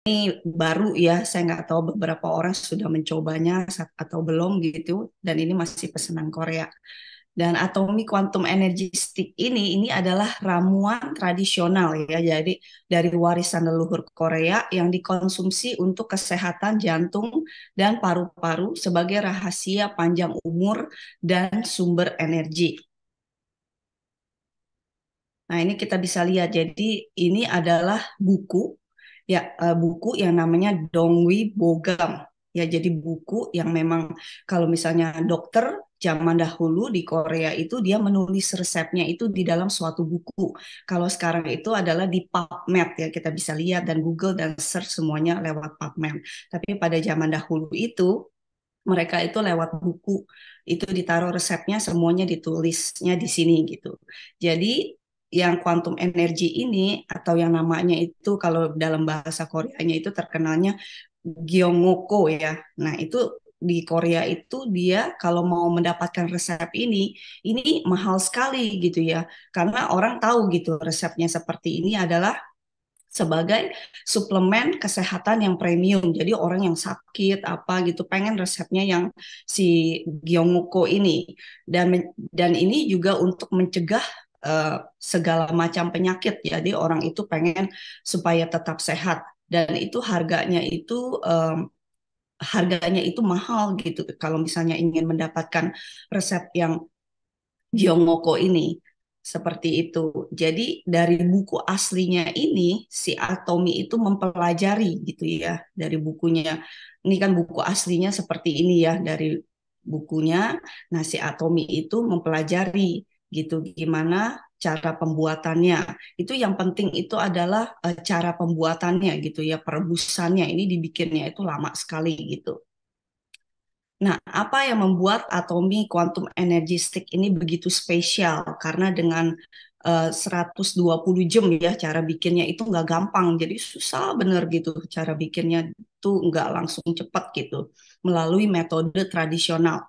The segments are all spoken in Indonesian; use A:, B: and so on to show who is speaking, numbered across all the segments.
A: Ini baru ya, saya nggak tahu beberapa orang sudah mencobanya atau belum gitu, dan ini masih pesanan Korea. Dan Atomic Quantum Energy Stick ini adalah ramuan tradisional ya, jadi dari warisan leluhur Korea yang dikonsumsi untuk kesehatan jantung dan paru-paru sebagai rahasia panjang umur dan sumber energi. Nah, ini kita bisa lihat. Jadi ini adalah buku ya, buku yang namanya Dongwi Bogam. Ya, jadi buku yang memang kalau misalnya dokter zaman dahulu di Korea itu dia menulis resepnya itu di dalam suatu buku. Kalau sekarang itu adalah di PubMed ya, kita bisa lihat dan Google dan search semuanya lewat PubMed. Tapi pada zaman dahulu itu mereka itu lewat buku, itu ditaruh resepnya semuanya ditulisnya di sini gitu. Jadi yang quantum energy ini atau yang namanya itu kalau dalam bahasa Koreanya itu terkenalnya Gyeongwoko ya. Nah, itu di Korea itu dia kalau mau mendapatkan resep ini mahal sekali gitu ya. Karena orang tahu gitu resepnya seperti ini adalah sebagai suplemen kesehatan yang premium. Jadi orang yang sakit apa gitu pengen resepnya yang si Gyeongwoko ini dan ini juga untuk mencegah segala macam penyakit. Jadi orang itu pengen supaya tetap sehat dan itu harganya itu mahal gitu kalau misalnya ingin mendapatkan resep yang Gyeongwoko ini seperti itu. Jadi dari buku aslinya ini si Atomi itu mempelajari gitu ya dari bukunya. Ini kan buku aslinya seperti ini ya dari bukunya. Nah, si Atomi itu mempelajari gitu gimana cara pembuatannya. Itu yang penting itu adalah cara pembuatannya gitu ya, perebusannya. Ini dibikinnya itu lama sekali gitu. Nah, apa yang membuat Atomi Quantum Energy Stick ini begitu spesial? Karena dengan 120 jam ya cara bikinnya itu nggak gampang. Jadi susah bener gitu cara bikinnya itu nggak langsung cepat gitu melalui metode tradisional.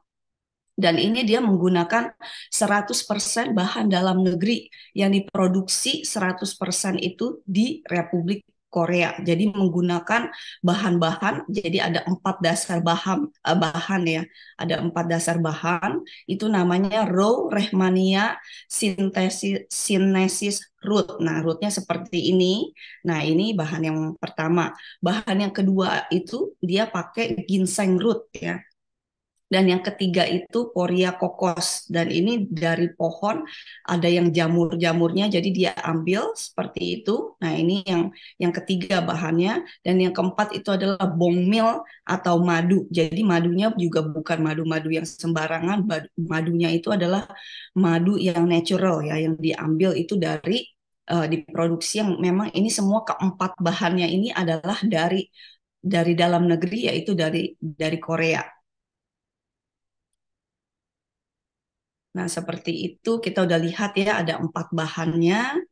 A: Dan ini dia menggunakan 100% bahan dalam negeri yang diproduksi 100% itu di Republik Korea. Jadi menggunakan bahan-bahan, jadi ada 4 dasar bahan ya, ada 4 dasar bahan. Itu namanya raw Rehmania synthesis root. Nah, rootnya seperti ini. Nah, ini bahan yang pertama. Bahan yang kedua itu dia pakai ginseng root ya. Dan yang ketiga itu Poria kokos. Dan ini dari pohon ada yang jamur-jamurnya, jadi dia ambil seperti itu. Nah ini yang ketiga bahannya. Dan yang keempat itu adalah bongmil atau madu. Jadi madunya juga bukan madu-madu yang sembarangan. Madunya itu adalah madu yang natural ya, yang diambil itu dari diproduksi yang memang ini semua keempat bahannya ini adalah dari dalam negeri yaitu dari Korea. Nah, seperti itu kita udah lihat ya ada 4 bahannya.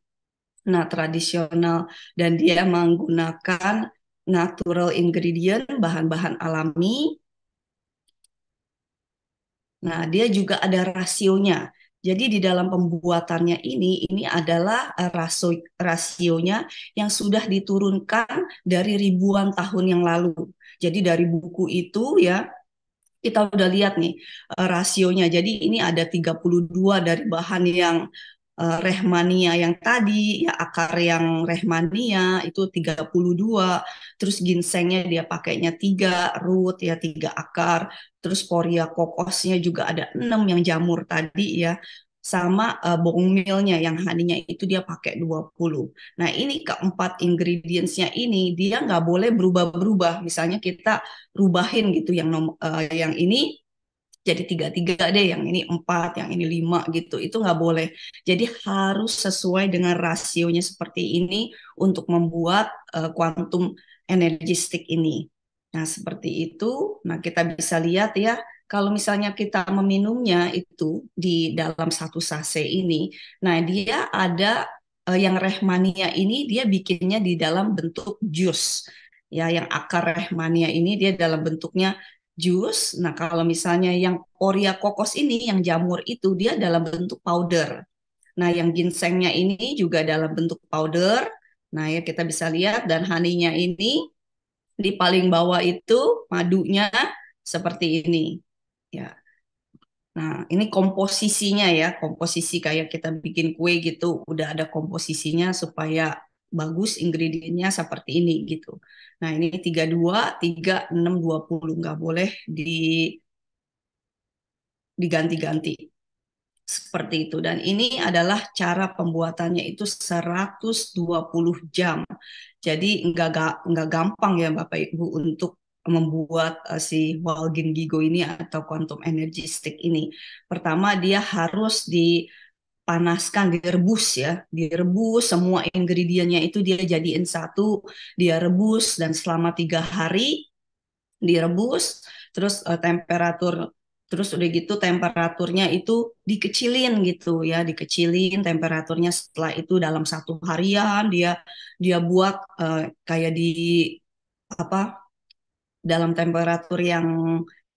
A: Nah, tradisional dan dia menggunakan natural ingredient, bahan-bahan alami. Nah, dia juga ada rasionya. Jadi di dalam pembuatannya ini adalah rasionya yang sudah diturunkan dari ribuan tahun yang lalu. Jadi dari buku itu ya kita udah lihat nih rasionya. Jadi ini ada 32 dari bahan yang Rehmania yang tadi, ya akar yang Rehmania itu 32, terus ginsengnya dia pakainya 3 root ya 3 akar, terus Poria kokosnya juga ada 6 yang jamur tadi ya, sama bongmilnya yang haninya itu dia pakai 20. Nah ini keempat ingredientsnya ini dia nggak boleh berubah-berubah. Misalnya kita rubahin gitu yang ini jadi 3-3 deh, yang ini 4, yang ini 5 gitu. Itu nggak boleh. Jadi harus sesuai dengan rasionya seperti ini untuk membuat quantum energy stick ini. Nah, seperti itu. Nah, kita bisa lihat ya, kalau misalnya kita meminumnya itu di dalam satu sachet ini, nah dia ada yang Rehmania ini dia bikinnya di dalam bentuk jus. Ya, yang akar Rehmania ini dia dalam bentuknya jus. Nah, kalau misalnya yang Oria kokos ini, yang jamur itu, dia dalam bentuk powder. Nah, yang ginsengnya ini juga dalam bentuk powder. Nah, ya kita bisa lihat dan haninya ini. Di paling bawah itu madunya seperti ini. Ya. Nah, ini komposisinya ya, komposisi kayak kita bikin kue gitu, udah ada komposisinya supaya bagus ingredientnya seperti ini gitu. Nah, ini 32, 3, 6, 20 nggak boleh diganti-ganti seperti itu. Dan ini adalah cara pembuatannya itu 120 jam. Jadi nggak gampang ya Bapak Ibu untuk membuat si Walgin Gigo ini atau quantum energy stick ini. Pertama dia harus dipanaskan, direbus ya, direbus semua ingredientnya itu dia jadiin satu, dia rebus dan selama 3 hari direbus, terus temperatur, terus udah gitu temperaturnya itu dikecilin gitu ya, dikecilin temperaturnya. Setelah itu dalam 1 harian dia dia buat kayak di apa, dalam temperatur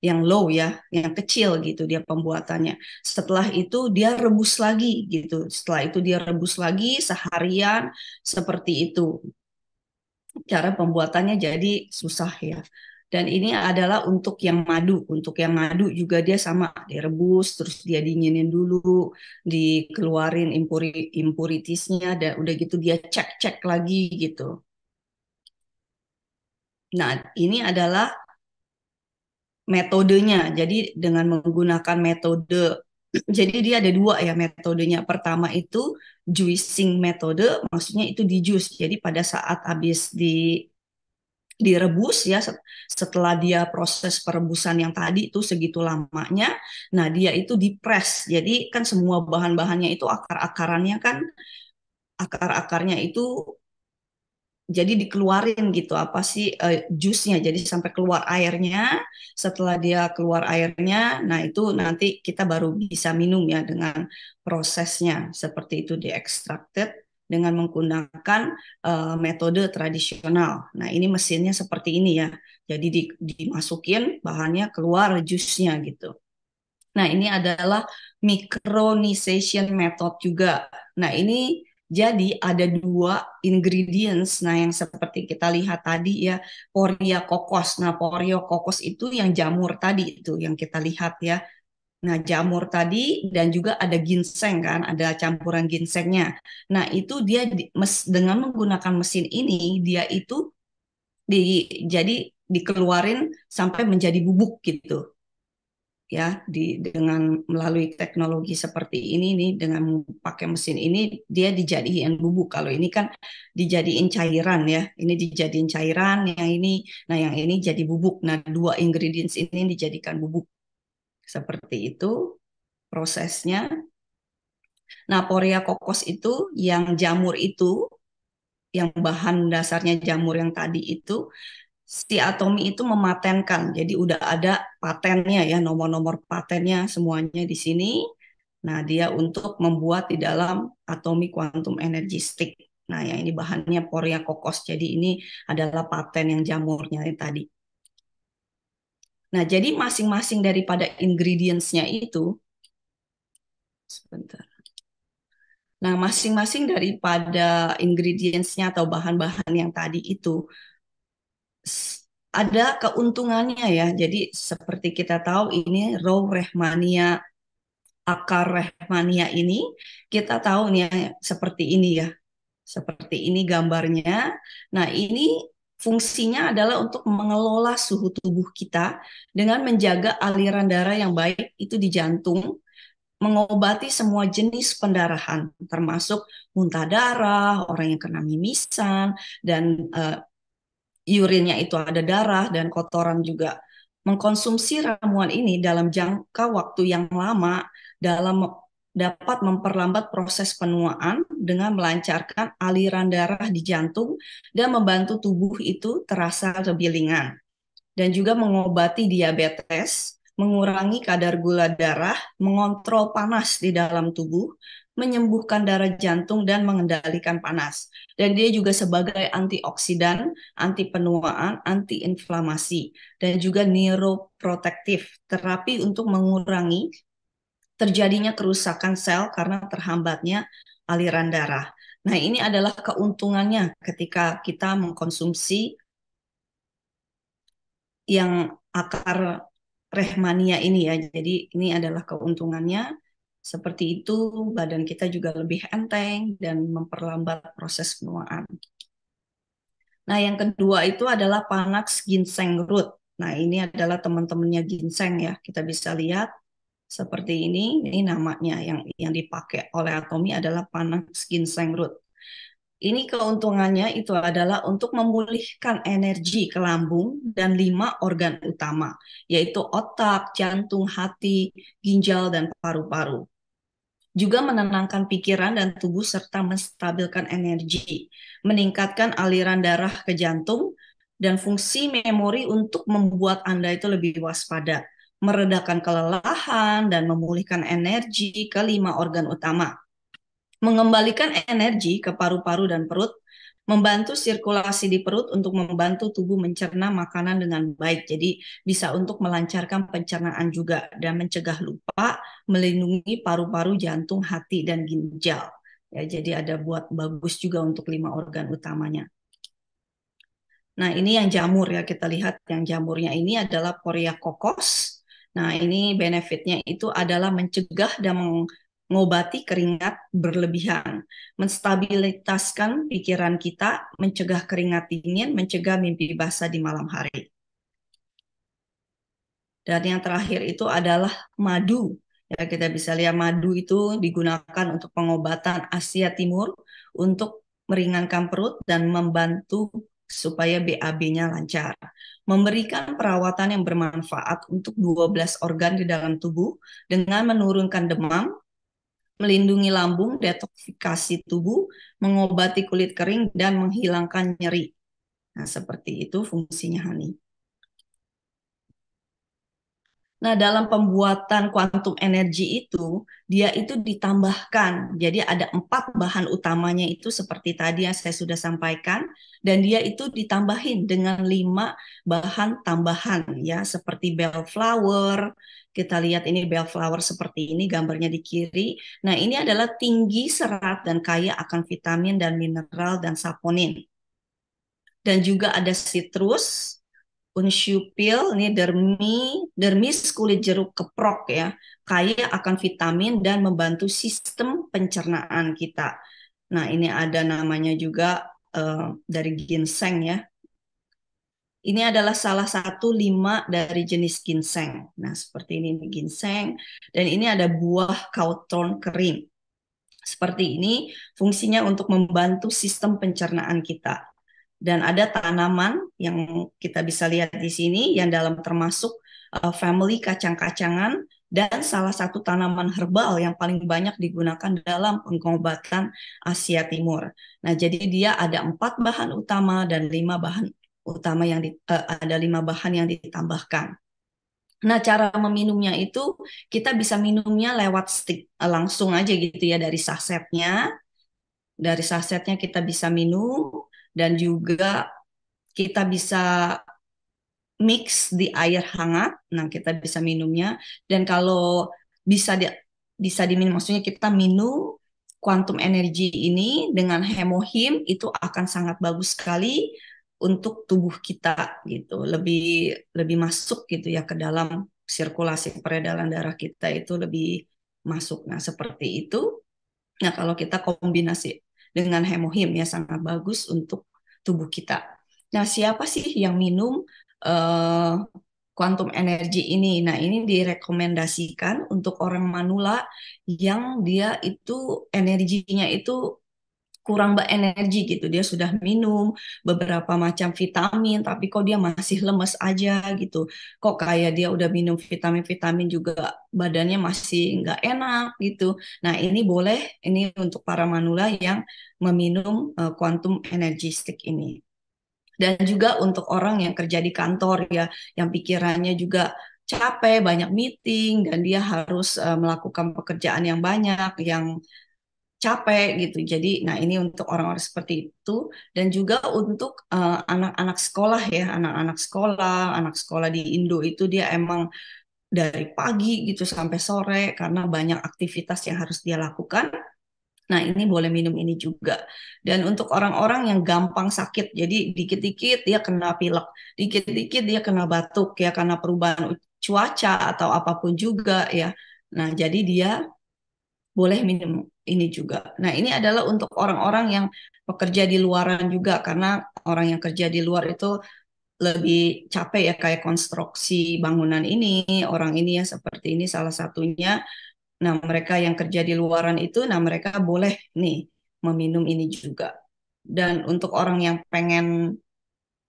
A: yang low ya, yang kecil gitu dia pembuatannya. Setelah itu dia rebus lagi gitu. Setelah itu dia rebus lagi seharian seperti itu. Cara pembuatannya jadi susah ya. Dan ini adalah untuk yang madu. Untuk yang madu juga dia sama, direbus, terus dia dinginin dulu, dikeluarin impuritiesnya, dan udah gitu dia cek-cek lagi gitu. Nah, ini adalah metodenya. Jadi dengan menggunakan metode, jadi dia ada dua ya metodenya. Pertama itu juicing metode, maksudnya itu di jus. Jadi pada saat habis direbus ya, setelah dia proses perebusan yang tadi itu segitu lamanya, nah dia itu dipres. Jadi kan semua bahan-bahannya itu akar-akarannya kan, akar-akarnya itu jadi dikeluarin gitu apa sih jusnya, jadi sampai keluar airnya. Setelah dia keluar airnya, nah itu nanti kita baru bisa minum ya dengan prosesnya seperti itu, diekstrakted dengan menggunakan metode tradisional. Nah ini mesinnya seperti ini ya, jadi dimasukin bahannya, keluar jusnya gitu. Nah, ini adalah micronization method juga. Nah, ini jadi ada dua ingredients. Nah, yang seperti kita lihat tadi ya, Poria kokos. Nah, Poria kokos itu yang jamur tadi itu yang kita lihat ya. Nah, jamur tadi dan juga ada ginseng kan, ada campuran ginsengnya. Nah, itu dia dengan menggunakan mesin ini dia itu jadi dikeluarin sampai menjadi bubuk gitu ya, dengan melalui teknologi seperti ini nih, dengan pakai mesin ini dia dijadiin bubuk. Kalau ini kan dijadiin cairan ya, ini dijadiin cairan, yang ini, nah yang ini jadi bubuk. Nah, dua ingredients ini dijadikan bubuk seperti itu prosesnya. Nah, Poria kokos itu yang jamur itu, yang bahan dasarnya jamur yang tadi itu, si Atomi itu mematenkan. Jadi udah ada patennya ya, nomor-nomor patennya semuanya di sini. Nah, dia untuk membuat di dalam Atomic Quantum Energy Stick. Nah, yang ini bahannya Poria kokos. Jadi ini adalah paten yang jamurnya yang tadi. Nah, jadi masing-masing daripada ingredients-nya itu, sebentar. Nah, masing-masing daripada ingredients-nya atau bahan-bahan yang tadi itu ada keuntungannya ya. Jadi seperti kita tahu ini raw Rehmania, akar Rehmania ini kita tahu nih ya, seperti ini ya. Seperti ini gambarnya. Nah, ini fungsinya adalah untuk mengelola suhu tubuh kita dengan menjaga aliran darah yang baik itu di jantung, mengobati semua jenis pendarahan, termasuk muntah darah, orang yang kena mimisan, dan urinnya itu ada darah dan kotoran juga. Mengkonsumsi ramuan ini dalam jangka waktu yang lama dalam dapat memperlambat proses penuaan dengan melancarkan aliran darah di jantung dan membantu tubuh itu terasa lebih ringan, dan juga mengobati diabetes, mengurangi kadar gula darah, mengontrol panas di dalam tubuh, menyembuhkan darah jantung dan mengendalikan panas. Dan dia juga sebagai antioksidan, anti penuaan, anti inflamasi, dan juga neuroprotektif, terapi untuk mengurangi terjadinya kerusakan sel karena terhambatnya aliran darah. Nah, ini adalah keuntungannya ketika kita mengkonsumsi yang akar rehmania ini ya. Jadi ini adalah keuntungannya. Seperti itu, badan kita juga lebih enteng dan memperlambat proses penuaan. Nah, yang kedua itu adalah Panax ginseng root. Nah, ini adalah teman-temannya ginseng ya. Kita bisa lihat seperti ini. Ini namanya yang dipakai oleh Atomy adalah Panax ginseng root. Ini keuntungannya itu adalah untuk memulihkan energi ke lambung dan 5 organ utama, yaitu otak, jantung, hati, ginjal, dan paru-paru. Juga menenangkan pikiran dan tubuh serta menstabilkan energi, meningkatkan aliran darah ke jantung, dan fungsi memori untuk membuat Anda itu lebih waspada, meredakan kelelahan, dan memulihkan energi ke 5 organ utama, mengembalikan energi ke paru-paru dan perut, membantu sirkulasi di perut untuk membantu tubuh mencerna makanan dengan baik. Jadi bisa untuk melancarkan pencernaan juga dan mencegah lupa, melindungi paru-paru, jantung, hati, dan ginjal. Ya, jadi ada buat bagus juga untuk 5 organ utamanya. Nah, ini yang jamur ya, kita lihat yang jamurnya ini adalah Poria kokos. Nah, ini benefitnya itu adalah mencegah dan mengobati keringat berlebihan, menstabilitaskan pikiran kita, mencegah keringat dingin, mencegah mimpi basah di malam hari. Dan yang terakhir itu adalah madu. Ya, kita bisa lihat madu itu digunakan untuk pengobatan Asia Timur untuk meringankan perut dan membantu supaya BAB-nya lancar. Memberikan perawatan yang bermanfaat untuk 12 organ di dalam tubuh dengan menurunkan demam, melindungi lambung, detoksifikasi tubuh, mengobati kulit kering, dan menghilangkan nyeri. Nah, seperti itu fungsinya honey. Nah, dalam pembuatan kuantum energi itu, dia itu ditambahkan. Jadi ada 4 bahan utamanya itu seperti tadi yang saya sudah sampaikan, dan dia itu ditambahin dengan 5 bahan tambahan ya, seperti bellflower. Kita lihat ini bellflower seperti ini, gambarnya di kiri. Nah, ini adalah tinggi serat dan kaya akan vitamin dan mineral dan saponin. Dan juga ada citrus, unsupil, ini dermis kulit jeruk keprok ya, kaya akan vitamin dan membantu sistem pencernaan kita. Nah, ini ada namanya juga dari ginseng ya. Ini adalah salah satu 5 dari jenis ginseng. Nah, seperti ini ginseng. Dan ini ada buah cawthorn kering. Seperti ini fungsinya untuk membantu sistem pencernaan kita. Dan ada tanaman yang kita bisa lihat di sini yang dalam termasuk family kacang-kacangan dan salah satu tanaman herbal yang paling banyak digunakan dalam pengobatan Asia Timur. Nah, jadi dia ada 4 bahan utama dan 5 bahan utama ada 5 bahan yang ditambahkan. Nah, cara meminumnya itu kita bisa minumnya lewat stick langsung aja gitu ya dari sasetnya. Dari sasetnya kita bisa minum dan juga kita bisa mix di air hangat. Nah, kita bisa minumnya dan kalau bisa bisa diminum maksudnya kita minum kuantum energi ini dengan hemohim itu akan sangat bagus sekali untuk tubuh kita gitu. Lebih lebih masuk gitu ya ke dalam sirkulasi peredaran darah kita itu lebih masuk. Nah, seperti itu. Nah, kalau kita kombinasi dengan hemohim ya sangat bagus untuk tubuh kita. Nah, siapa sih yang minum eh, quantum energy ini? Nah, ini direkomendasikan untuk orang manula yang dia itu energinya itu kurang berenergi gitu. Dia sudah minum beberapa macam vitamin, tapi kok dia masih lemes aja gitu. Kok kayak dia udah minum vitamin-vitamin juga badannya masih nggak enak gitu. Nah, ini boleh, ini untuk para manula yang meminum quantum energy stick ini. Dan juga untuk orang yang kerja di kantor ya, yang pikirannya juga capek, banyak meeting, dan dia harus melakukan pekerjaan yang banyak, yang capek gitu. Jadi, nah ini untuk orang-orang seperti itu dan juga untuk anak-anak sekolah ya, anak sekolah di Indo itu dia emang dari pagi gitu sampai sore karena banyak aktivitas yang harus dia lakukan. Nah, ini boleh minum ini juga. Dan untuk orang-orang yang gampang sakit, jadi dikit-dikit dia kena pilek, dikit-dikit dia kena batuk ya karena perubahan cuaca atau apapun juga ya. Nah, jadi dia boleh minum ini juga. Nah, ini adalah untuk orang-orang yang bekerja di luaran juga karena orang yang kerja di luar itu lebih capek ya kayak konstruksi bangunan ini, orang ini ya seperti ini salah satunya. Nah, mereka yang kerja di luaran itu, nah mereka boleh nih meminum ini juga. Dan untuk orang yang pengen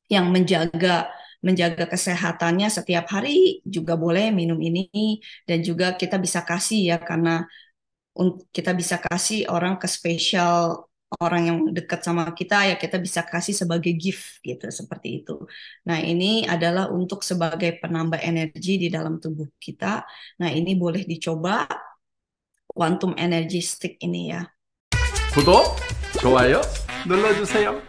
A: yang menjaga kesehatannya setiap hari juga boleh minum ini dan juga kita bisa kasih ya karena kita bisa kasih orang ke spesial orang yang dekat sama kita ya kita bisa kasih sebagai gift gitu seperti itu. Nah, ini adalah untuk sebagai penambah energi di dalam tubuh kita. Nah, ini boleh dicoba Quantum Energy Stick ini ya.
B: 구독, 좋아요 눌러주세요.